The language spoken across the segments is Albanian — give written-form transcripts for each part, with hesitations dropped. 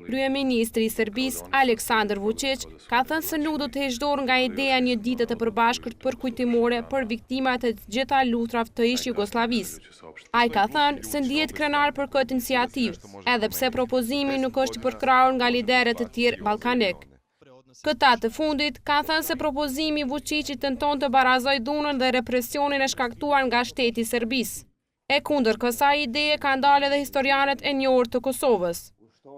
Kryeministri i Serbisë Aleksandar Vučić ka thënë se nuk do të heqë dorë nga ideja një dite të përbashkët përkujtimore për viktimat e të gjitha luftrave të ish Jugosllavisë. Ai ka thënë se ndihet krenar për këtë iniciativë, edhe pse propozimi nuk është i përkrahur nga liderët e tjerë ballkanik. Këta të fundit kanë thënë se propozimi i Vučićit tenton të barazojë dhunën dhe represionin e shkaktuar nga shteti i Serbisë. E kundër kësaj ideje kanë dalë edhe historianët e njohur të Kosovës.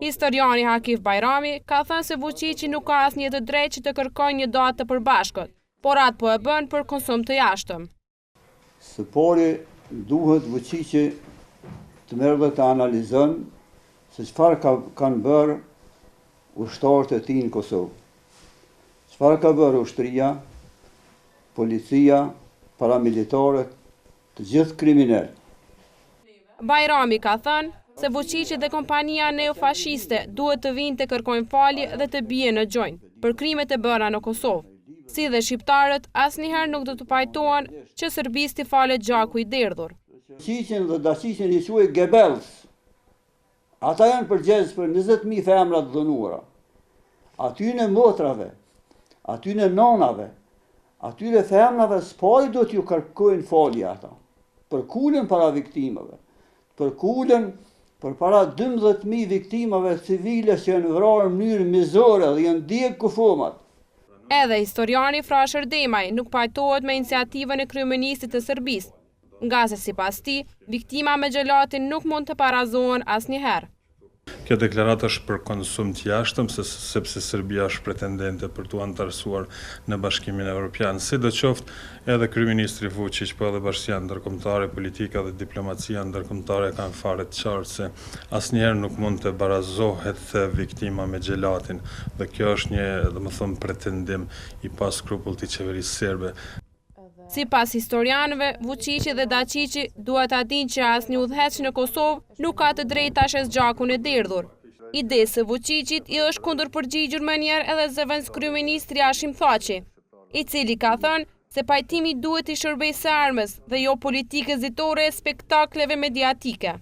Historiani Hakif Bajrami ka thënë se Vučići nuk ka asnjë të drejtë që të kërkojë një datë të përbashkët, por atë po e bën për konsum të jashtëm. Së pari duhet Vučići të merr dhe të analizon se çfarë kanë bërë ushtarët e tij në Kosovë. Çfarë ka bërë ushtria, policia, paramilitarët, të gjithë kriminalë. Bajrami ka thënë se Vučići dhe kompania neofashiste duhet të vinë të kërkojnë falje dhe të bie në gjojnë për krimet e bëra në Kosovë. Si dhe shqiptarët, asnjëherë nuk do të pajtohen që serbisti falet gjaku i derdhur. Vučićin dhe Dačićin i quaj Gebels. Ata janë përgjegjës për 20.000 femra të dhunuara. Atyne motrave, atyne nonave, atyre femrave s'pari do t'ju kërkojnë falje ata. Për kulën para viktimave, për kulën për para 12.000 viktimave civile që janë vrarë në mënyrë mizore dhe janë djegë kufomat. Edhe historiani Frashër Demaj nuk pajtohet me iniciativën e kryeministit të Serbisë, nga se sipas tij, viktima me xhelatin nuk mund të parazohen asnjëherë. Kjo deklaratë është për konsum të jashtëm, sepse Serbia është pretendente për t'u antarësuar në Bashkimin Evropian. Sidoqoftë, edhe kryeministri Vučić, po edhe bashkia ndërkombëtare, politika dhe diplomacia ndërkombëtare kanë fare të qartë se asnjëherë nuk mund të barazohet viktima me xhelatin. Dhe kjo është një, domethënë, pretendim i paskrupullt i qeverisë serbe. Sipas historianëve, Vučići dhe Dačići duhet ta dinë që asnjë udhëheqës në Kosovë nuk ka të drejtë ta shes gjakun e derdhur. Idesë së Vučićit i është kundërpërgjigjur mënyrë edhe zëvendës kryeministri Hashim Thaçi, i cili ka thënë se pajtimi duhet i shërbejë së armës dhe jo politikës zitore e spektakleve mediatike.